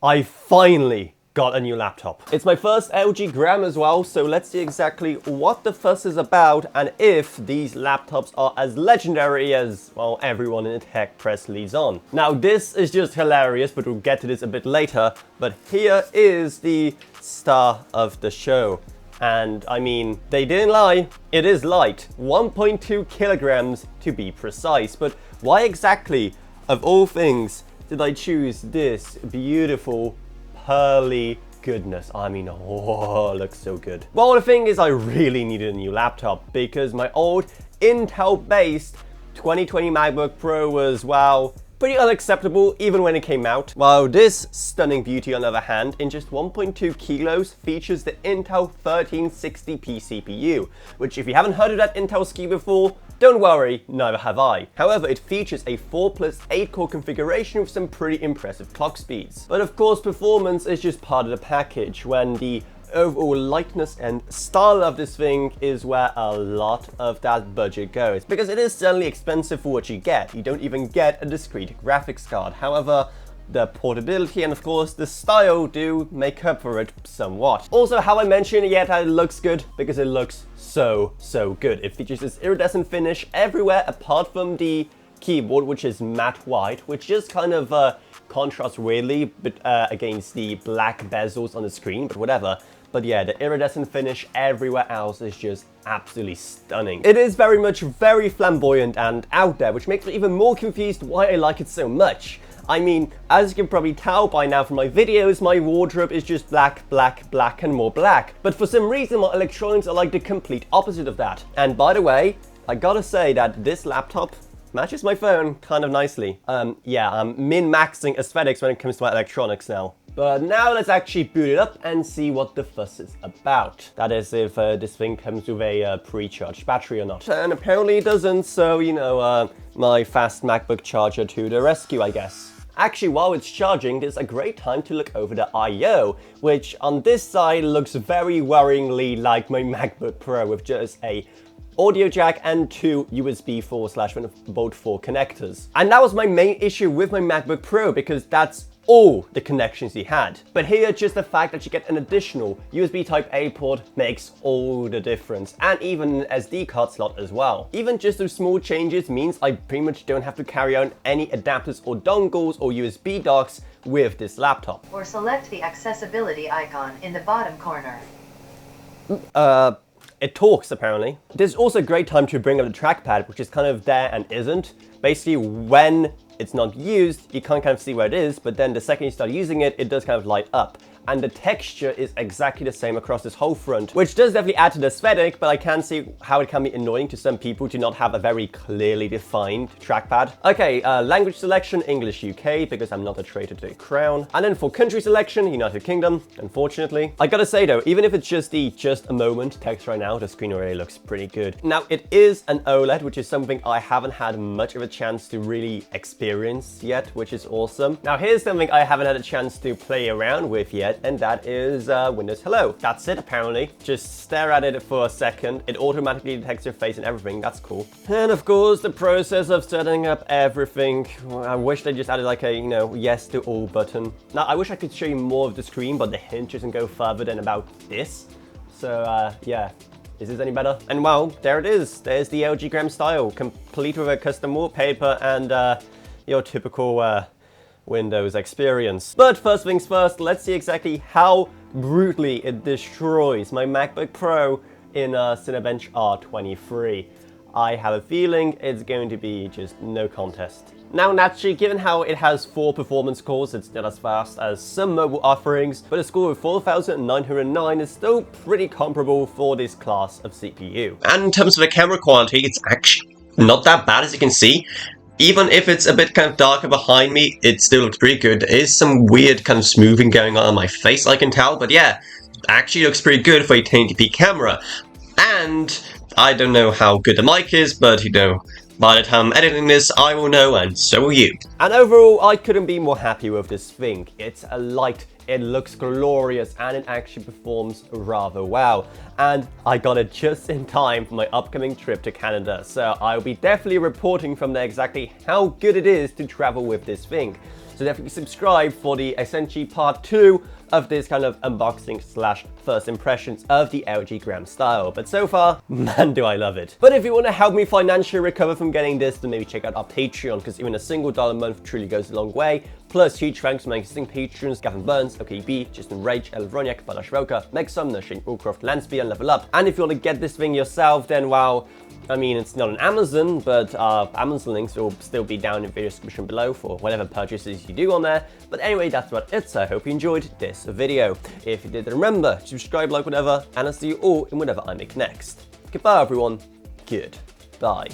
I finally got a new laptop. It's my first LG Gram as well, so let's see exactly what the fuss is about and if these laptops are as legendary as, well, everyone in the tech press leads on. Now, this is just hilarious, but we'll get to this a bit later. But here is the star of the show. And I mean, they didn't lie, it is light, 1.2 kilograms to be precise. But why exactly, of all things, did I choose this beautiful pearly goodness? I mean, oh, it looks so good. Well, the thing is, I really needed a new laptop because my old Intel-based 2020 MacBook Pro was, well, pretty unacceptable even when it came out. While this stunning beauty, on the other hand, in just 1.2 kilos, features the Intel 1360p CPU, which if you haven't heard of that Intel SKU before, don't worry, neither have I. However, it features a 4+8 core configuration with some pretty impressive clock speeds. But of course, performance is just part of the package, when the overall lightness and style of this thing is where a lot of that budget goes. Because it is certainly expensive for what you get. You don't even get a discrete graphics card. However, the portability and of course the style do make up for it somewhat. Also, how I mentioned yet that it looks good because it looks so good. It features this iridescent finish everywhere apart from the keyboard, which is matte white, which just kind of contrasts weirdly against the black bezels on the screen, but whatever. But yeah, the iridescent finish everywhere else is just absolutely stunning. It is very flamboyant and out there, which makes me even more confused why I like it so much. I mean, as you can probably tell by now from my videos, my wardrobe is just black, and more black. But for some reason, my electronics are like the complete opposite of that. And by the way, I gotta say that this laptop matches my phone kind of nicely. Yeah, I'm min-maxing aesthetics when it comes to my electronics now. But now let's actually boot it up and see what the fuss is about. That is, if this thing comes with a pre-charged battery or not. And apparently it doesn't, so, you know, my fast MacBook charger to the rescue, I guess. Actually, while it's charging, there's a great time to look over the I/O, which on this side looks very worryingly like my MacBook Pro with just a audio jack and two USB 4/Thunderbolt 4 connectors. And that was my main issue with my MacBook Pro because that's all the connections he had. But here, just the fact that you get an additional USB Type-A port makes all the difference, and even an SD card slot as well. Even just those small changes means I pretty much don't have to carry on any adapters or dongles or USB docks with this laptop. Or select the accessibility icon in the bottom corner. It talks, apparently. There's also a great time to bring up the trackpad, which is kind of there and isn't. Basically, when it's not used, you can't kind of see where it is, but then the second you start using it, it does kind of light up. And the texture is exactly the same across this whole front, which does definitely add to the aesthetic, but I can see how it can be annoying to some people to not have a very clearly defined trackpad. Okay, language selection, English UK, because I'm not a traitor to the crown. And then for country selection, United Kingdom, unfortunately. I gotta say though, even if it's just the just a moment text right now, the screen already looks pretty good. Now, it is an OLED, which is something I haven't had much of a chance to really experience yet, which is awesome. Now, here's something I haven't had a chance to play around with yet, and that is Windows Hello. That's it, apparently. Just stare at it for a second. It automatically detects your face and everything. That's cool. And of course, the process of setting up everything. I wish they just added like a, you know, yes to all button. Now, I wish I could show you more of the screen, but the hint doesn't go further than about this. So, yeah. Is this any better? And well, there it is. There's the LG Gram style, complete with a custom wallpaper and your typical Windows experience. But first things first, let's see exactly how brutally it destroys my MacBook Pro in Cinebench R23. I have a feeling it's going to be just no contest. Now, naturally, given how it has 4 performance cores, it's not as fast as some mobile offerings, but a score of 4,909 is still pretty comparable for this class of CPU. And in terms of the camera quality, it's actually not that bad, as you can see. Even if it's a bit kind of darker behind me, it still looks pretty good. There is some weird kind of smoothing going on my face, I can tell, but yeah, actually looks pretty good for a 1080p camera. And I don't know how good the mic is, but you know, by the time I'm editing this, I will know, and so will you. And overall, I couldn't be more happy with this thing. It's a light, it looks glorious, and it actually performs rather well. And I got it just in time for my upcoming trip to Canada, so I'll be definitely reporting from there exactly how good it is to travel with this thing. So So definitely subscribe for the essentially part 2 of this kind of unboxing slash first impressions of the LG Gram style. But so far, man, do I love it. But if you want to help me financially recover from getting this, then maybe check out our Patreon, because even a single $1 a month truly goes a long way. Plus, huge thanks to my existing patrons: Gavin Burns, OKB, Justin Rage, El Vroniak, Balash Roka, Meg Sumner, Shane Allcroft, Lansby, and Level Up. And if you want to get this thing yourself, then well, I mean, it's not on Amazon, but Amazon links will still be down in the video description below for whatever purchases you do on there. But anyway, that's about it, so I hope you enjoyed this video. If you did, then remember to subscribe, like, whatever, and I'll see you all in whatever I make next. Goodbye, everyone. Goodbye.